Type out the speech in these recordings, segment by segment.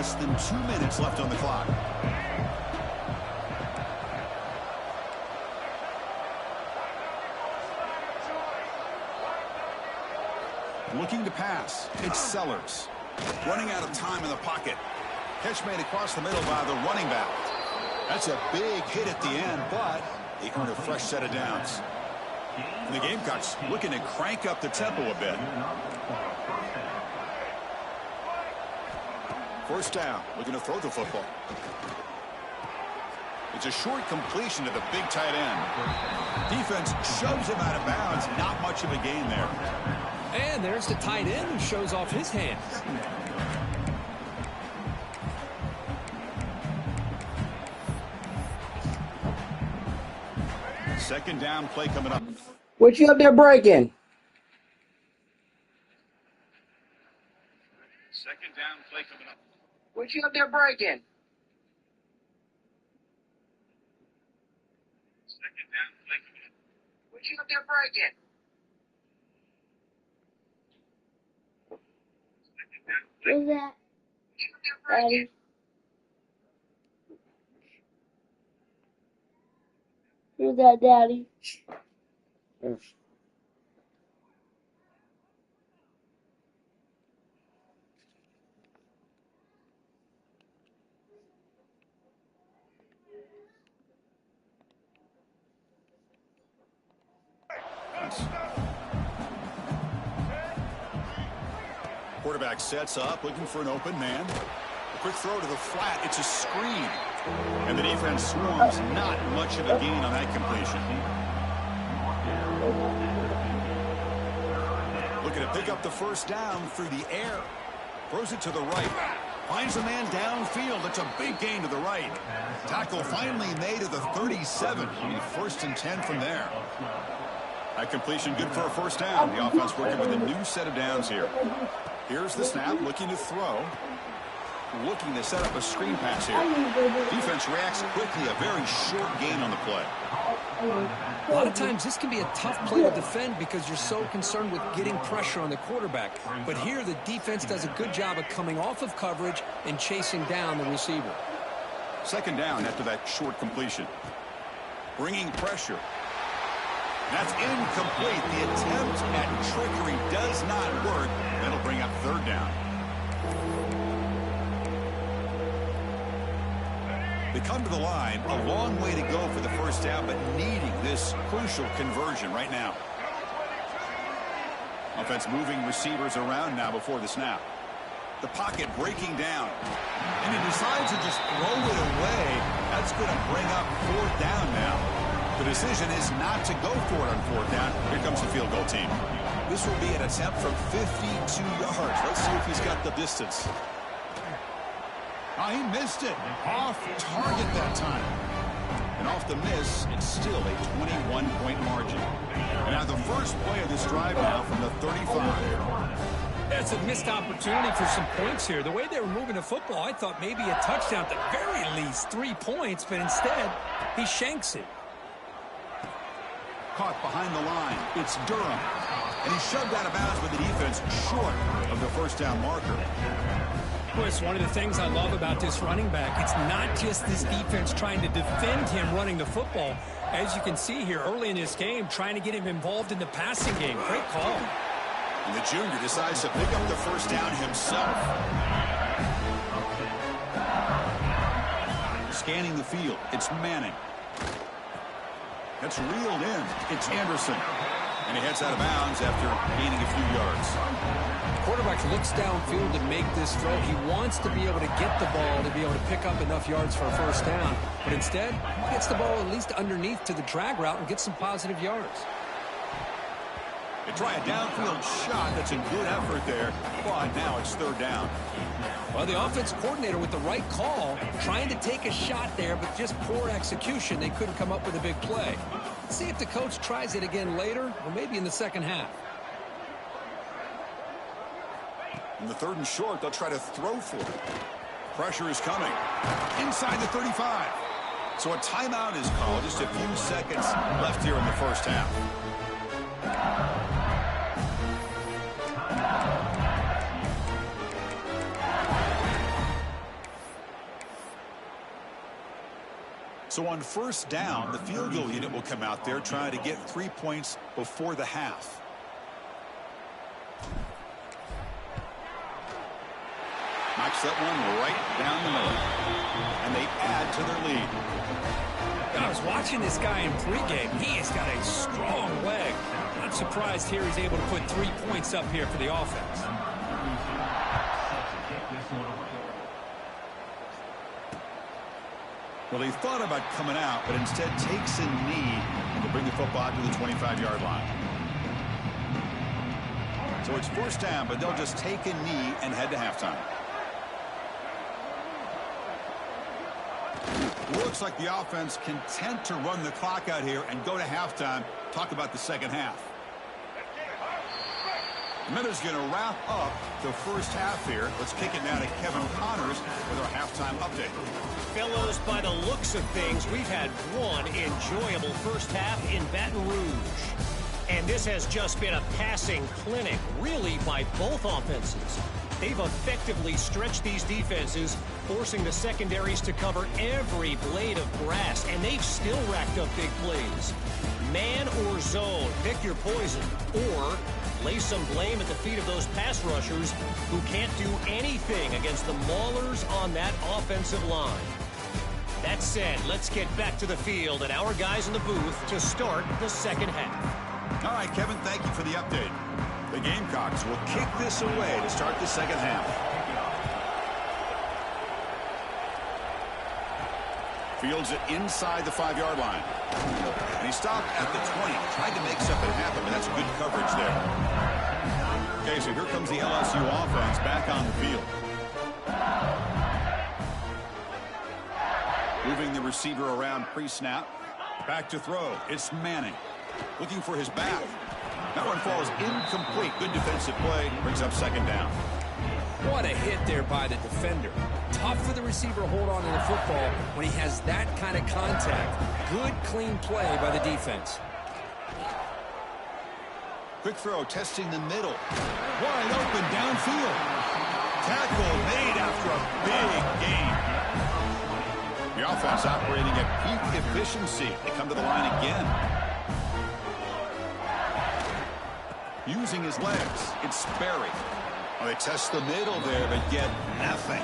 less than 2 minutes left on the clock. Looking to pass. It's Sellers. Running out of time in the pocket. Catch made across the middle by the running back. That's a big hit at the end, but they earn a fresh set of downs. And the Gamecocks looking to crank up the tempo a bit. First down, looking to throw the football. It's a short completion to the big tight end. Defense shoves him out of bounds. Not much of a gain there. And there's the tight end who shows off his hands. Second down play coming up. What you up there breaking? Second down play coming up. What you up there breaking? Second down play coming up. What you up there breaking? What's that, Daddy? Who's that, Daddy? Quarterback sets up, looking for an open man. A quick throw to the flat. It's a screen. And the defense swarms. Not much of a gain on that completion. Looking to pick up the first down through the air. Throws it to the right. Finds a man downfield. It's a big gain to the right. Tackle finally made at the 37. First and 10 from there. That completion good for a first down. The offense working with a new set of downs here. Here's the snap, looking to throw. Looking to set up a screen pass here. Defense reacts quickly, a very short gain on the play. A lot of times this can be a tough play to defend because you're so concerned with getting pressure on the quarterback. But here the defense does a good job of coming off of coverage and chasing down the receiver. Second down after that short completion. Bringing pressure. That's incomplete. The attempt at trickery does not work. That'll bring up third down. They come to the line, a long way to go for the first down, but needing this crucial conversion right now. Offense moving receivers around now before the snap. The pocket breaking down. And he decides to just throw it away. That's going to bring up fourth down now. The decision is not to go for it on fourth down. Here comes the field goal team. This will be an attempt from 52 yards. Let's see if he's got the distance. Oh, he missed it. Off target that time. And off the miss, it's still a 21-point margin. And now the first play of this drive now from the 35. That's a missed opportunity for some points here. The way they were moving the football, I thought maybe a touchdown at the very least, 3 points, but instead he shanks it. Caught behind the line. It's Durham. And he's shoved out of bounds with the defense short of the first down marker. Chris, one of the things I love about this running back, it's not just this defense trying to defend him running the football. As you can see here early in this game, trying to get him involved in the passing game. Great call. And the junior decides to pick up the first down himself. Scanning the field. It's Manning. That's reeled in. It's Anderson. And he heads out of bounds after gaining a few yards. Quarterback looks downfield to make this throw. He wants to be able to get the ball to be able to pick up enough yards for a first down. But instead, he gets the ball at least underneath to the drag route and gets some positive yards. They try a downfield shot. That's a good effort there. But now it's third down. Well, the offense coordinator with the right call, trying to take a shot there, but just poor execution. They couldn't come up with a big play. Let's see if the coach tries it again later, or maybe in the second half. In the third and short, they'll try to throw for it. Pressure is coming. Inside the 35. So a timeout is called. Just a few seconds left here in the first half. So on first down, the field goal unit will come out there trying to get 3 points before the half. Knocks that one right down the middle. And they add to their lead. I was watching this guy in pregame. He has got a strong leg. Not surprised here he's able to put 3 points up here for the offense. Well, he thought about coming out, but instead takes a knee and to bring the football to the 25-yard line. So it's first down, but they'll just take a knee and head to halftime. Looks like the offense content to run the clock out here and go to halftime. Talk about the second half. The minute's going to wrap up the first half here. Let's kick it now to Kevin Connors with our halftime update. Fellows, by the looks of things, we've had one enjoyable first half in Baton Rouge. And this has just been a passing clinic, really, by both offenses. They've effectively stretched these defenses, forcing the secondaries to cover every blade of grass, and they've still racked up big plays. Man or zone, pick your poison, or lay some blame at the feet of those pass rushers who can't do anything against the maulers on that offensive line. That said, let's get back to the field and our guys in the booth to start the second half. All right, Kevin, thank you for the update. The Gamecocks will kick this away to start the second half. Fields it inside the 5-yard line. And he stopped at the 20. Tried to make something happen, but that's good coverage there. Okay, so here comes the LSU offense back on the field. Moving the receiver around pre-snap. Back to throw. It's Manning. Looking for his back. That one falls incomplete. Good defensive play. Brings up second down. What a hit there by the defender. Tough for the receiver to hold on to the football when he has that kind of contact. Good, clean play by the defense. Quick throw, testing the middle. Wide open downfield. Tackle made after a big gain. The offense operating at peak efficiency. They come to the line again. Using his legs, it's Sperry. Well, they test the middle there, but get nothing.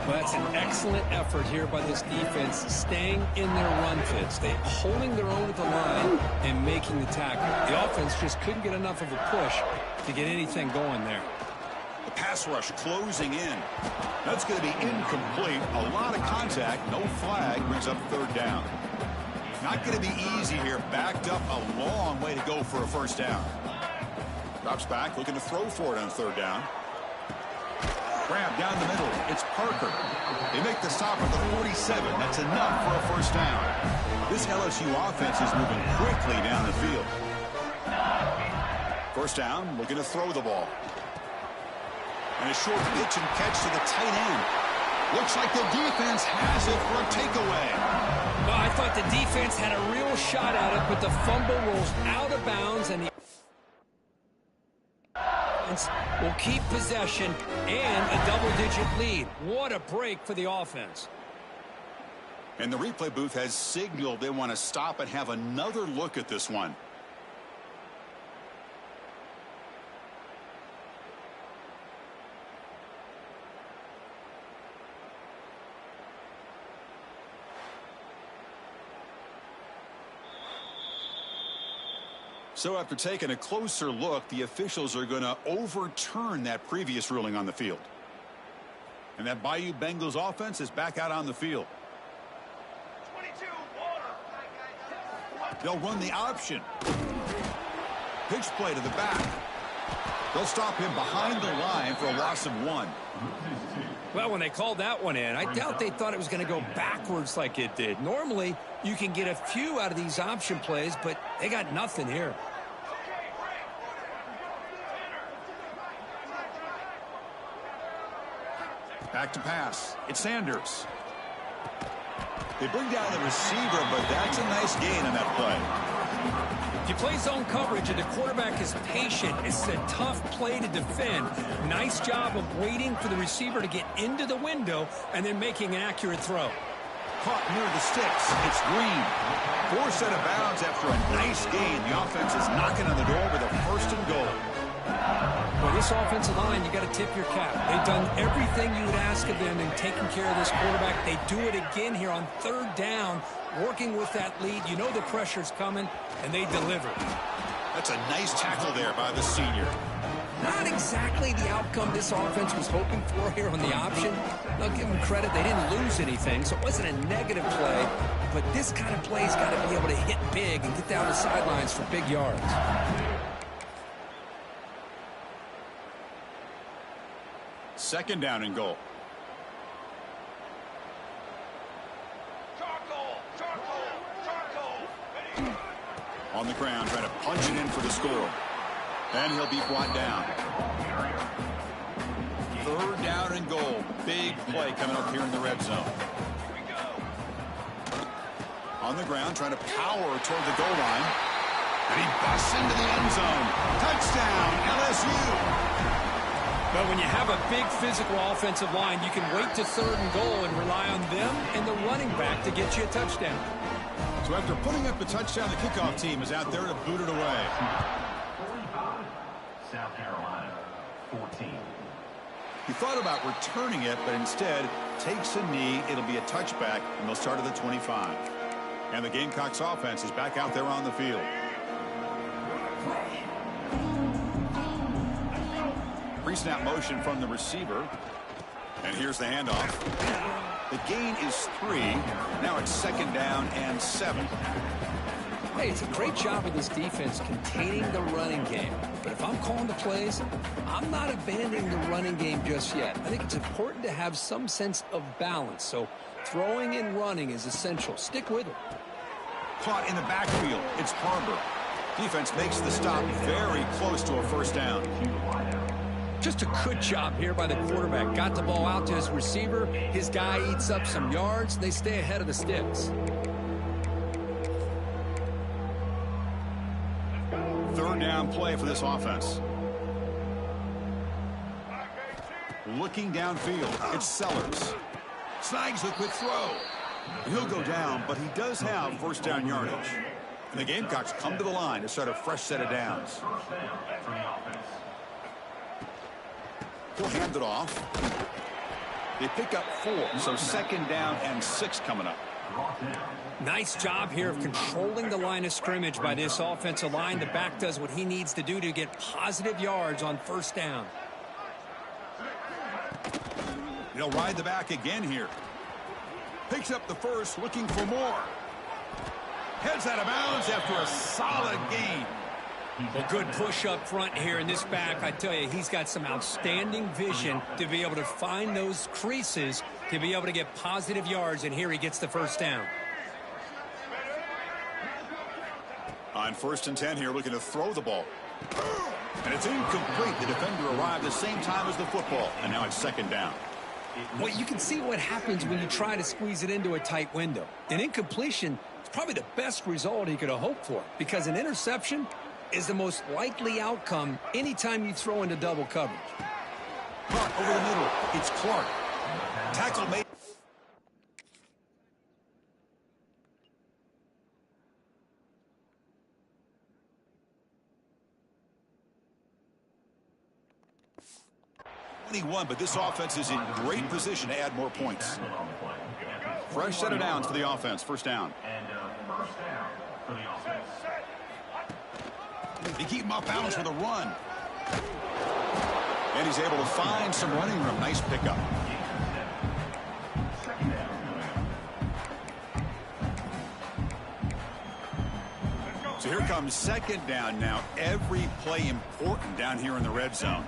Well, that's an excellent effort here by this defense, staying in their run fits. They holding their own at the line and making the tackle. The offense just couldn't get enough of a push to get anything going there. The pass rush closing in. That's going to be incomplete. A lot of contact, no flag, brings up third down. Not going to be easy here. Backed up a long way to go for a first down. Drops back, looking to throw for it on third down. Grab down the middle. It's Parker. They make the stop at the 47. That's enough for a first down. This LSU offense is moving quickly down the field. First down, looking to throw the ball. And a short pitch and catch to the tight end. Looks like the defense has it for a takeaway. Well, I thought the defense had a real shot at it, but the fumble rolls out of bounds, and the offense will keep possession and a double-digit lead. What a break for the offense. And the replay booth has signaled they want to stop and have another look at this one. So after taking a closer look, the officials are going to overturn that previous ruling on the field. And that Bayou Bengals offense is back out on the field. They'll run the option. Pitch play to the back. They'll stop him behind the line for a loss of 1. Well, when they called that one in, I doubt they thought it was going to go backwards like it did. Normally, you can get a few out of these option plays, but they got nothing here. Back to pass. It's Sanders. They bring down the receiver, but that's a nice gain on that play. If you play zone coverage and the quarterback is patient, it's a tough play to defend. Nice job of waiting for the receiver to get into the window and then making an accurate throw. Caught near the sticks. It's Green. Forced out of bounds after a nice gain. The offense is knocking on the door with a 1st and goal. Well, this offensive line, you got to tip your cap. They've done everything you would ask of them in taking care of this quarterback. They do it again here on 3rd down, working with that lead. You know the pressure's coming, and they deliver. That's a nice tackle there by the senior. Not exactly the outcome this offense was hoping for here on the option. I'll give them credit. They didn't lose anything, so it wasn't a negative play. But this kind of play's got to be able to hit big and get down the sidelines for big yards. 2nd down and goal. On the ground, trying to punch it in for the score. And he'll be brought down. 3rd down and goal. Big play coming up here in the red zone. On the ground, trying to power toward the goal line. And he busts into the end zone. Touchdown, LSU. But when you have a big physical offensive line, you can wait to 3rd and goal and rely on them and the running back to get you a touchdown. So after putting up the touchdown, the kickoff team is out there to boot it away. 45, South Carolina, 14. He thought about returning it, but instead takes a knee. It'll be a touchback, and they'll start at the 25. And the Gamecocks offense is back out there on the field. Pre-snap motion from the receiver. And here's the handoff. The gain is 3. Now it's 2nd down and 7. Hey, it's a great job of this defense containing the running game. But if I'm calling the plays, I'm not abandoning the running game just yet. I think it's important to have some sense of balance. So throwing and running is essential. Stick with it. Caught in the backfield. It's Harbor. Defense makes the stop very close to a 1st down. Just a good job here by the quarterback. Got the ball out to his receiver. His guy eats up some yards. They stay ahead of the sticks. 3rd down play for this offense. Looking downfield. It's Sellers. Snags the quick throw. He'll go down, but he does have 1st down yardage. And the Gamecocks come to the line to start a fresh set of downs. He'll hand it off. They pick up 4, so 2nd down and 6 coming up. Nice job here of controlling the line of scrimmage by this offensive line. The back does what he needs to do to get positive yards on 1st down. He'll ride the back again here. Picks up the 1st, looking for more. Heads out of bounds after a solid gain. Well, good push up front here in this back. I tell you, he's got some outstanding vision to be able to find those creases to be able to get positive yards, and here he gets the 1st down. On 1st and 10 here, looking to throw the ball. And it's incomplete. The defender arrived the same time as the football, and now it's 2nd down. Well, you can see what happens when you try to squeeze it into a tight window. An incompletion is probably the best result he could have hoped for, because an interception is the most likely outcome anytime you throw into double coverage. Caught over the middle. It's Clark. Tackle made. But this offense is in great position to add more points. Fresh set of downs for the offense. 1st down. They keep him off balance with a run. And he's able to find some running room. Nice pickup. So here comes 2nd down now. Every play important down here in the red zone.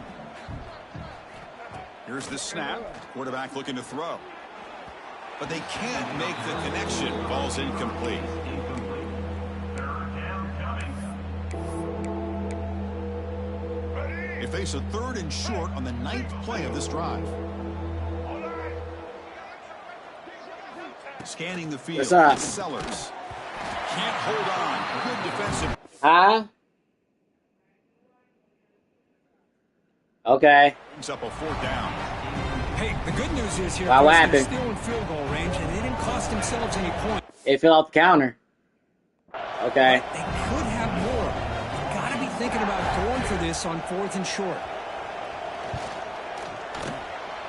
Here's the snap. Quarterback looking to throw. But they can't make the connection. Ball's incomplete. They face a 3rd and short on the 9th play of this drive. Scanning the field. What's up? It's Sellers. Can't hold on. Good defensive. Huh? Okay. Brings up a 4th down. Hey, the good news is here, Wow, what they're happened? still in field goal range, and they didn't cost themselves any points. They fill out the counter. Okay. But they could have more. You got to be thinking about going for this on 4th and short.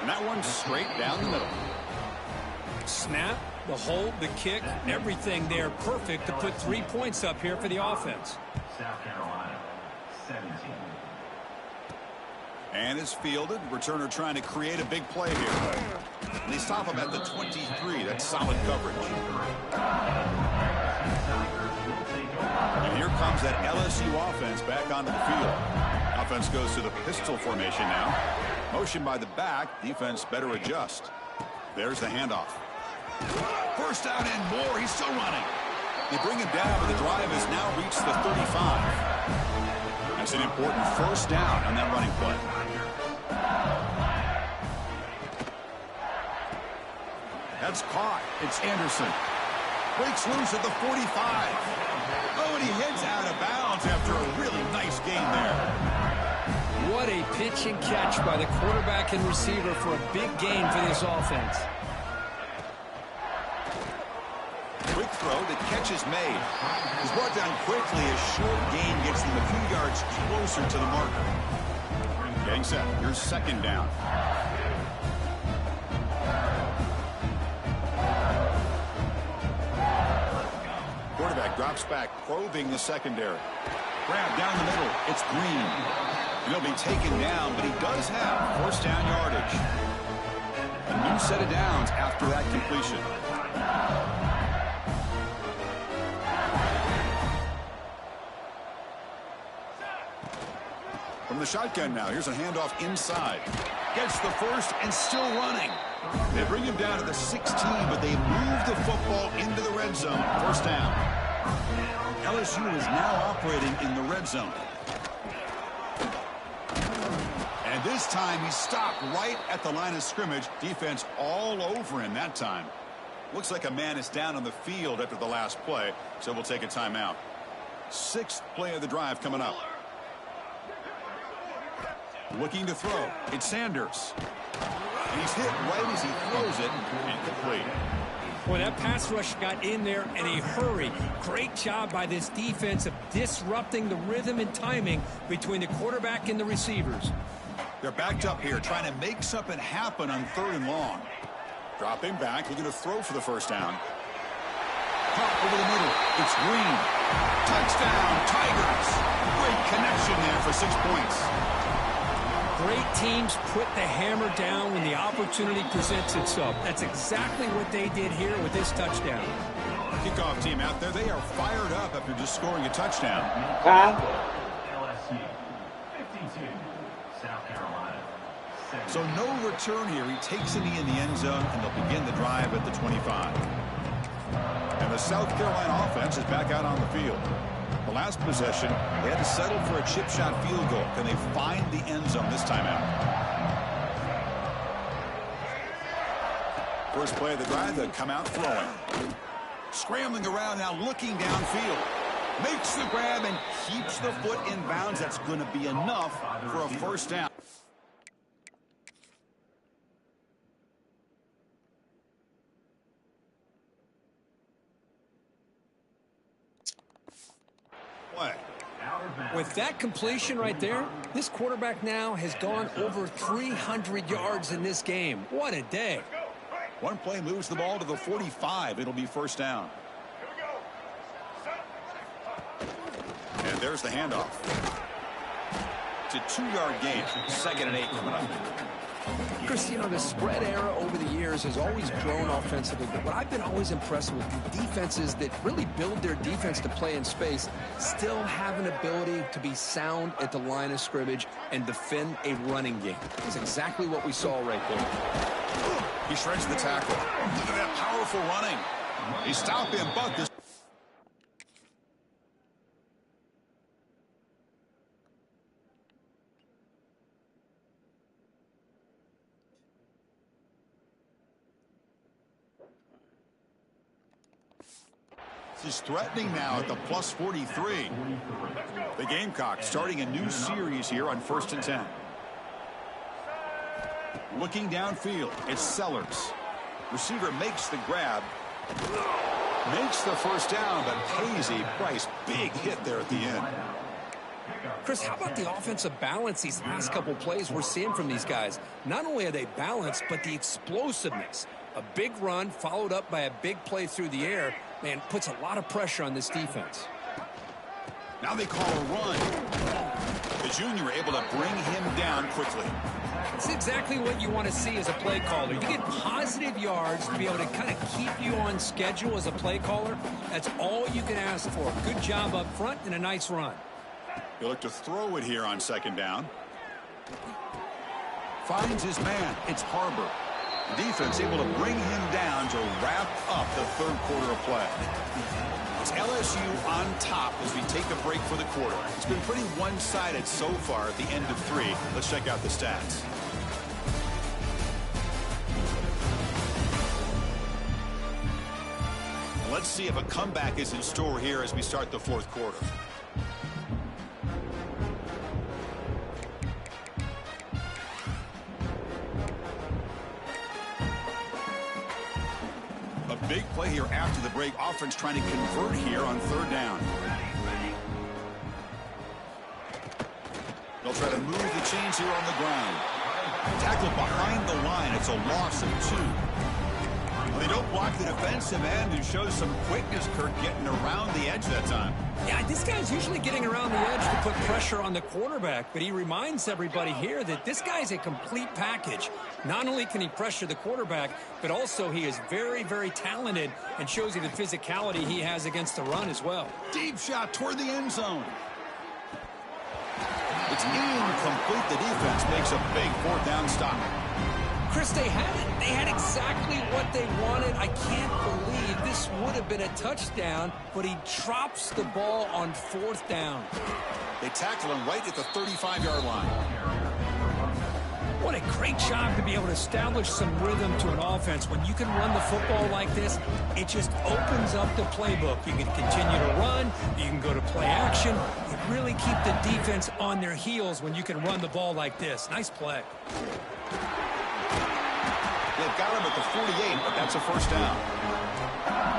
And that one's straight down the middle. Snap, the hold, the kick, everything there perfect to put 3 points up here for the offense. South Carolina, 17. And is fielded. Returner trying to create a big play here. And they stop him at the 23. That's solid coverage. And here comes that LSU offense back onto the field. Offense goes to the pistol formation now. Motion by the back. Defense better adjust. There's the handoff. First down and more. He's still running. They bring him down, but the drive has now reached the 35. That's an important first down on that running play. That's caught. It's Anderson. Breaks loose at the 45. Oh, and he heads out of bounds after a really nice gain there. What a pitch and catch by the quarterback and receiver for a big gain for this offense. Quick throw. The catch is made. He's brought down quickly. A short gain gets them a few yards closer to the marker. Getting set. Here's second down. Quarterback drops back, probing the secondary. Grab down the middle. It's Green. And he'll be taken down, but he does have first down yardage. A new set of downs after that completion. From the shotgun now, here's a handoff inside. Gets the first and still running. They bring him down to the 16, but they move the football into the red zone. First down. LSU is now operating in the red zone. And this time he stopped right at the line of scrimmage. Defense all over him that time. Looks like a man is down on the field after the last play, so we'll take a timeout. 6th play of the drive coming up. Looking to throw. It's Sanders. And he's hit right as he throws it. Incomplete. Well, that pass rush got in there in a hurry. Great job by this defense of disrupting the rhythm and timing between the quarterback and the receivers. They're backed up here, trying to make something happen on 3rd and long. Dropping back, looking to throw for the first down. Caught over the middle. It's Green. Touchdown, Tigers. Great connection there for 6 points. Great teams put the hammer down when the opportunity presents itself. That's exactly what they did here with this touchdown. Kickoff team out there, they are fired up after just scoring a touchdown. LSU, 52. South Carolina, 17. So no return here. He takes a knee in the end zone, and they'll begin the drive at the 25. And the South Carolina offense is back out on the field. The last possession, they had to settle for a chip shot field goal. Can they find the end zone this time out? First play of the drive, they come out throwing. Scrambling around now, looking downfield. Makes the grab and keeps the foot in bounds. That's going to be enough for a first down. With that completion right there, this quarterback now has gone over 300 yards in this game. What a day. One play moves the ball to the 45. It'll be first down. And there's the handoff. It's a 2-yard gain. 2nd and 8 coming up. Chris, you know, the spread era over the years has always grown offensively, but what I've been always impressed with the defenses that really build their defense to play in space still have an ability to be sound at the line of scrimmage and defend a running game. That's exactly what we saw right there. He shreds the tackle. Look at that powerful running. He stopped him, but this. Is threatening now at the plus 43. The Gamecocks starting a new series here on 1st and 10. Looking downfield, it's Sellers. Receiver makes the grab. Makes the first down, but pays a price. Big hit there at the end. Chris, how about the offensive balance these last couple plays we're seeing from these guys? Not only are they balanced, but the explosiveness. A big run followed up by a big play through the air, man, puts a lot of pressure on this defense. Now they call a run. The junior able to bring him down quickly. It's exactly what you want to see as a play caller. You get positive yards to be able to kind of keep you on schedule as a play caller. That's all you can ask for. Good job up front and a nice run. He'll look to throw it here on second down. Finds his man. It's Harbor. The defense able to bring him down to wrap up the third quarter of play. It's LSU on top as we take a break for the quarter. It's been pretty one-sided so far at the end of 3. Let's check out the stats. Let's see if a comeback is in store here as we start the fourth quarter. Big play here after the break. Offense trying to convert here on third down. They'll try to move the chains here on the ground. Tackled behind the line. It's a loss of 2. They don't block the defensive end, who shows some quickness, Kirk, getting around the edge that time. Yeah, this guy's usually getting around the edge to put pressure on the quarterback, but he reminds everybody here that this guy's a complete package. Not only can he pressure the quarterback, but also he is very, very talented and shows you the physicality he has against the run as well. Deep shot toward the end zone. It's incomplete. The defense makes a big fourth down stop. Chris, they had it. They had exactly what they wanted. I can't believe this would have been a touchdown, but he drops the ball on fourth down. They tackle him right at the 35-yard line. What a great job to be able to establish some rhythm to an offense. When you can run the football like this, it just opens up the playbook. You can continue to run. You can go to play action. You really keep the defense on their heels when you can run the ball like this. Nice play. They've got him at the 48, but that's a first down.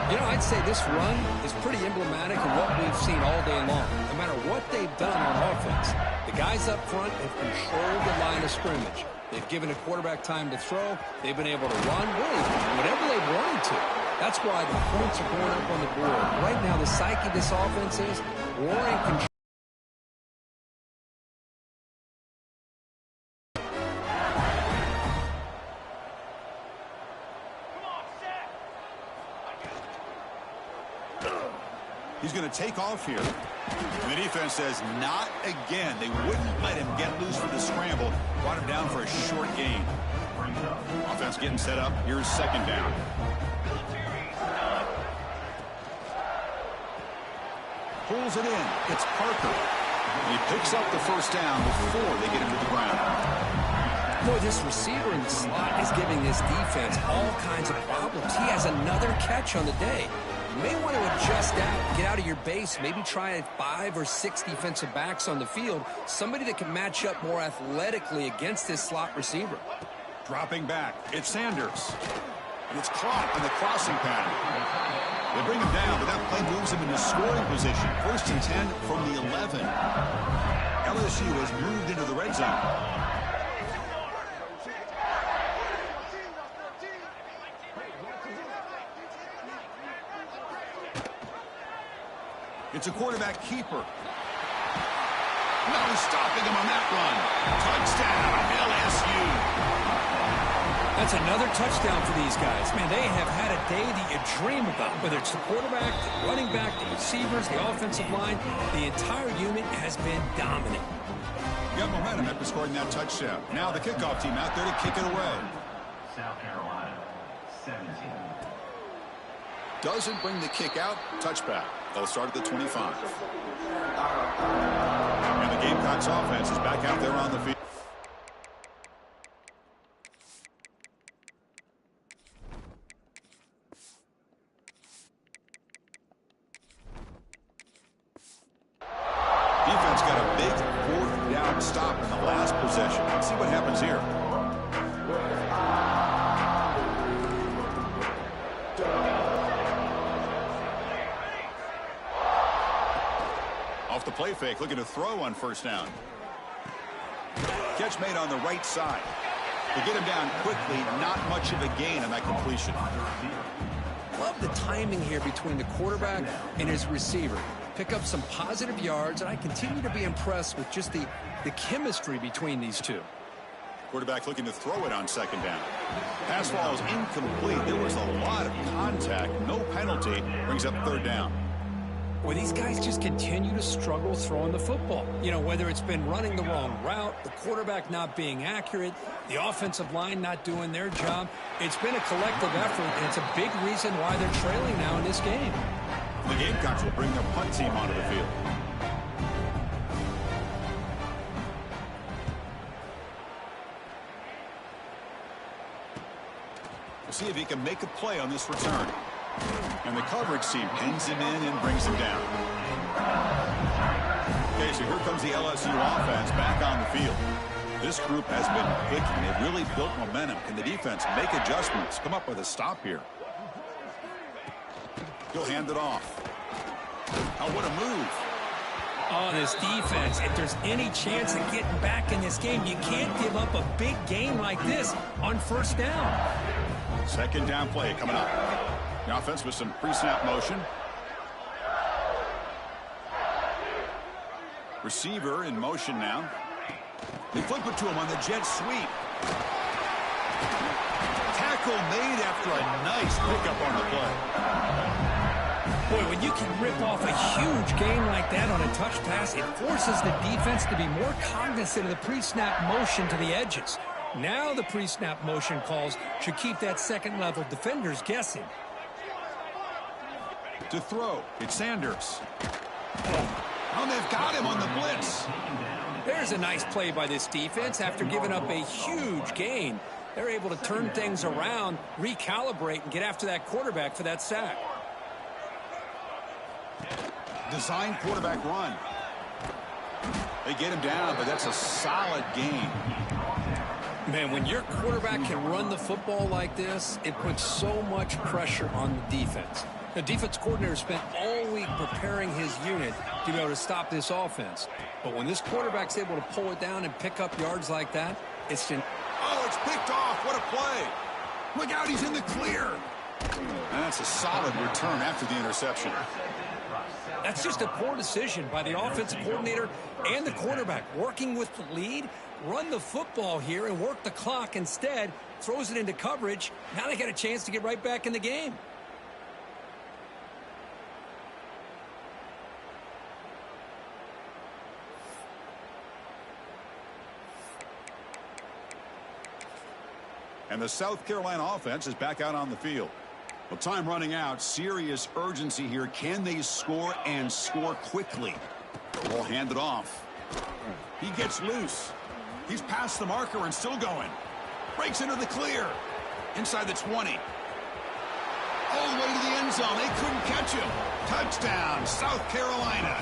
You know, I'd say this run is pretty emblematic of what we've seen all day long. No matter what they've done on offense, the guys up front have controlled the line of scrimmage. They've given a quarterback time to throw. They've been able to run, really, whatever they've wanted to. That's why the points are going up on the board. Right now, the psyche of this offense is we're in control. He's going to take off here. And the defense says, not again. They wouldn't let him get loose for the scramble. Brought him down for a short gain. Offense getting set up. Here's second down. Pulls it in. It's Parker. And he picks up the first down before they get him to the ground. Boy, this receiver in the slot is giving this defense all kinds of problems. He has another catch on the day. You may want to adjust out, get out of your base, maybe try 5 or 6 defensive backs on the field, somebody that can match up more athletically against this slot receiver. Dropping back, it's Sanders. And it's caught on the crossing path. They bring him down, but that play moves him into scoring position. 1st and 10 from the 11. LSU has moved into the red zone. It's a quarterback keeper. No stopping him on that run. Touchdown, LSU. That's another touchdown for these guys. Man, they have had a day that you dream about. Whether it's the quarterback, the running back, the receivers, the offensive line, the entire unit has been dominant. Got momentum after scoring that touchdown. Now the kickoff team out there to kick it away. South Carolina, 17. Doesn't bring the kick out. Touchback. They'll start at the 25. And the Gamecocks offense is back out there on the field. Defense got a big 4th down stop in the last possession. Let's see what happens here. the play fake, looking to throw on first down. Catch made on the right side. To get him down quickly, not much of a gain on that completion. Love the timing here between the quarterback and his receiver. Pick up some positive yards, and I continue to be impressed with just the chemistry between these two. Quarterback looking to throw it on second down. Pass ball is incomplete. There was a lot of contact. No penalty. Brings up third down. Well, these guys just continue to struggle throwing the football. You know, whether it's been running the wrong route, the quarterback not being accurate, the offensive line not doing their job. It's been a collective effort, and it's a big reason why they're trailing now in this game. The Gamecocks will bring their punt team onto the field. We'll see if he can make a play on this return. And the coverage team pins him in and brings him down. Okay, so here comes the LSU offense back on the field. This group has been clicking. They've really built momentum. Can the defense make adjustments? Come up with a stop here. He'll hand it off. Oh, what a move. Oh, this defense, if there's any chance of getting back in this game, you can't give up a big game like this on first down. Second down play coming up. The offense with some pre-snap motion. Receiver in motion now. They flip it to him on the jet sweep. Tackle made after a nice pickup on the play. Boy, when you can rip off a huge gain like that on a touch pass, it forces the defense to be more cognizant of the pre-snap motion to the edges. Now the pre-snap motion calls should keep that second-level defenders guessing. To throw, it's Sanders. Oh, they've got him on the blitz. There's a nice play by this defense. After giving up a huge gain, they're able to turn things around, recalibrate, and get after that quarterback for that sack. Design quarterback run. They get him down, but that's a solid gain. Man, when your quarterback can run the football like this, it puts so much pressure on the defense. The defense coordinator spent all week preparing his unit to be able to stop this offense. But when this quarterback's able to pull it down and pick up yards like that, it's just... Oh, it's picked off. What a play. Look out, he's in the clear. And that's a solid return after the interception. That's just a poor decision by the offensive coordinator and the quarterback. Working with the lead, run the football here and work the clock instead. Throws it into coverage. Now they got a chance to get right back in the game. And the South Carolina offense is back out on the field. Well, time running out. Serious urgency here. Can they score and score quickly? Ball handed off. He gets loose. He's past the marker and still going. Breaks into the clear. Inside the 20. All the way to the end zone. They couldn't catch him. Touchdown, South Carolina.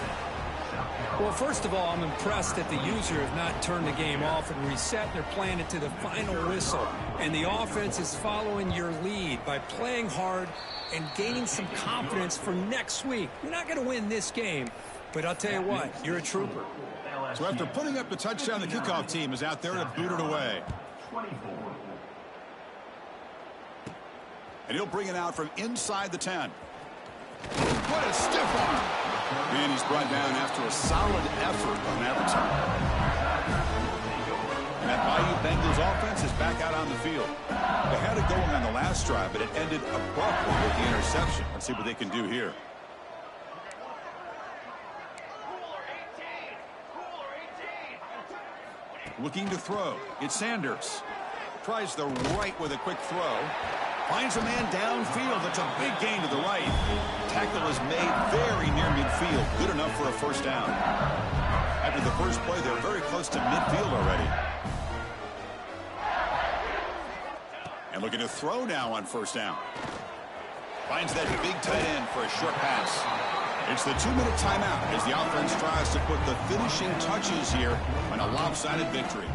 Well, first of all, I'm impressed that the user have not turned the game off and reset. They're playing it to the final whistle. And the offense is following your lead by playing hard and gaining some confidence for next week. You're not going to win this game, but I'll tell you what, you're a trooper. So after putting up the touchdown, the kickoff team is out there to boot it away. And he'll bring it out from inside the 10. What a stiff arm. And he's brought down after a solid effort on that return. And that Bayou Bengals offense is back out on the field. They had it going on the last drive, but it ended abruptly with the interception. Let's see what they can do here. Looking to throw. It's Sanders. Tries the right with a quick throw. Finds a man downfield. That's a big gain to the right. Tackle is made very near midfield. Good enough for a first down. After the first play, they're very close to midfield already. And looking to throw now on first down. Finds that big tight end for a short pass. It's the 2-minute timeout as the offense tries to put the finishing touches here on a lopsided victory.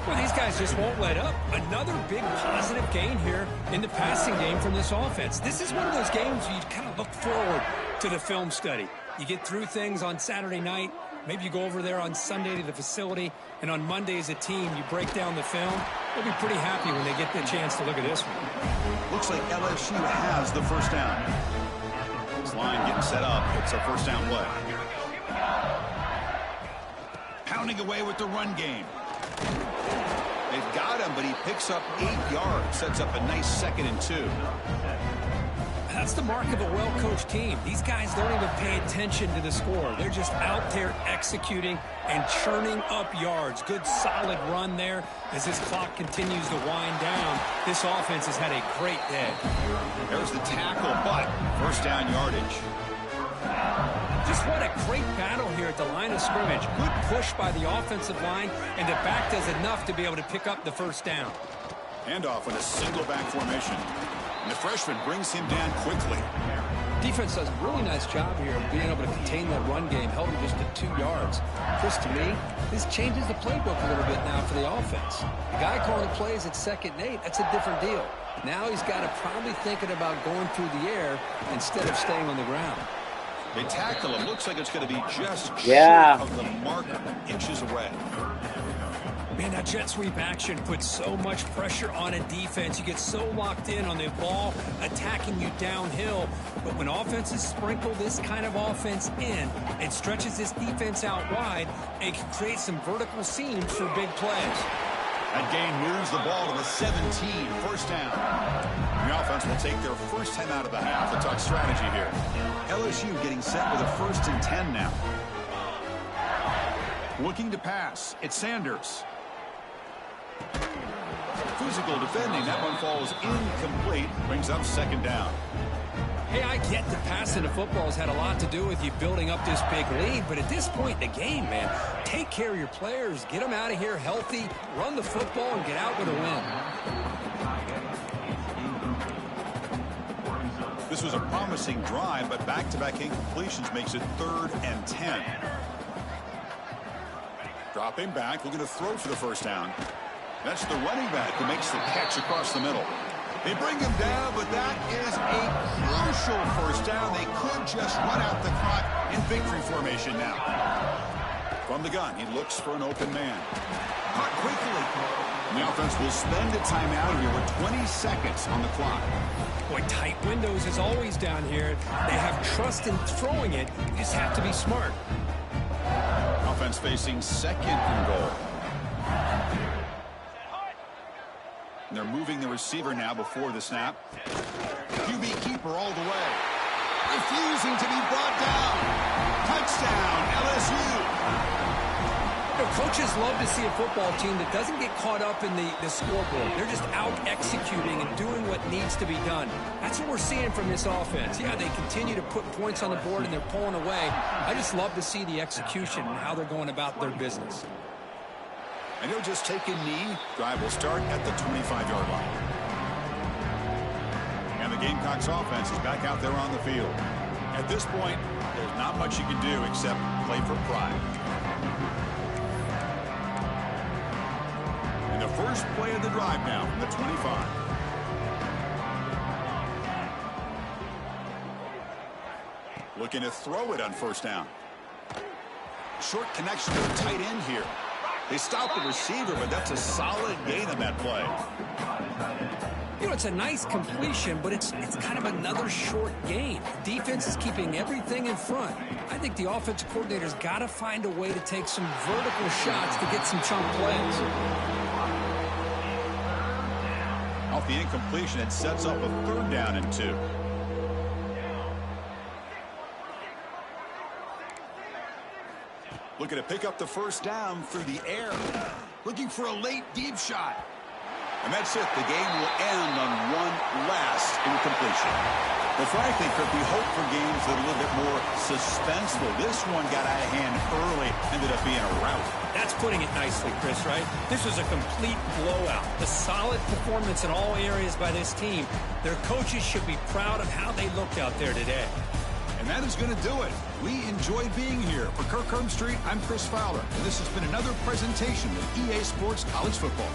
Well, these guys just won't let up. Another big positive gain here in the passing game from this offense. This is one of those games you kind of look forward to the film study. You get through things on Saturday night. Maybe you go over there on Sunday to the facility, and on Monday as a team, you break down the film. They'll be pretty happy when they get the chance to look at this one. Looks like LSU has the first down. This line getting set up. It's a first down play. Pounding away with the run game. They've got him, but he picks up 8 yards. Sets up a nice 2nd and 2. That's the mark of a well-coached team. These guys don't even pay attention to the score. They're just out there executing and churning up yards. Good, solid run there. As this clock continues to wind down, this offense has had a great day. There's the tackle, but first down yardage. Just what a great battle here at the line of scrimmage. Good push by the offensive line, and the back does enough to be able to pick up the first down. Handoff in a single back formation. And the freshman brings him down quickly. Defense does a really nice job here of being able to contain that run game, held him just to 2 yards. Chris, to me, this changes the playbook a little bit now for the offense. The guy calling the plays at 2nd and 8, that's a different deal. Now he's got to probably thinking about going through the air instead of staying on the ground. They tackle him. Looks like it's going to be just Yeah. short of the marker, inches away. Man, that jet sweep action puts so much pressure on a defense. You get so locked in on the ball attacking you downhill. But when offenses sprinkle this kind of offense in, it stretches this defense out wide and can create some vertical seams for big plays. That gain moves the ball to the 17, first down. The offense will take their first 10 out of the half. Let's talk strategy here. LSU getting set with a 1st and 10 now. Looking to pass. It's Sanders. Physical defending. That one falls incomplete. Brings up 2nd down. Hey, I get the passing the football has had a lot to do with you building up this big lead, but at this point in the game, man, take care of your players, get them out of here healthy, run the football, and get out with a win. This was a promising drive, but back-to-back incompletions makes it 3rd and 10. Dropping back, looking to throw for the first down. That's the running back who makes the catch across the middle. They bring him down, but that is a crucial first down. They could just run out the clock in victory formation now. From the gun, he looks for an open man. Caught quickly. And the offense will spend a timeout here with 20 seconds on the clock. Boy, tight windows is always down here. They have trust in throwing it. You just have to be smart. Offense facing 2nd and goal. And they're moving the receiver now before the snap. QB keeper all the way. Refusing to be brought down. Touchdown, LSU. You know, coaches love to see a football team that doesn't get caught up in the scoreboard. They're just out executing and doing what needs to be done. That's what we're seeing from this offense. Yeah, they continue to put points on the board and they're pulling away. I just love to see the execution and how they're going about their business. And he'll just take a knee. Drive will start at the 25-yard line. And the Gamecocks offense is back out there on the field. At this point, there's not much you can do except play for pride. And the first play of the drive now from the 25. Looking to throw it on first down. Short connection to the tight end here. They stop the receiver, but that's a solid gain on that play. You know, it's a nice completion, but it's kind of another short gain. Defense is keeping everything in front. I think the offensive coordinator's got to find a way to take some vertical shots to get some chunk plays. Off the incompletion, it sets up a 3rd down and 2. Looking to pick up the first down through the air. Looking for a late deep shot. And that's it. The game will end on one last incompletion. Well, frankly, Kirk, we hope for games that are a little bit more suspenseful. This one got out of hand early, ended up being a rout. That's putting it nicely, Chris, right? This was a complete blowout. A solid performance in all areas by this team. Their coaches should be proud of how they looked out there today. And that is going to do it. We enjoyed being here. For Kirk Street, I'm Chris Fowler, and this has been another presentation of EA Sports College Football.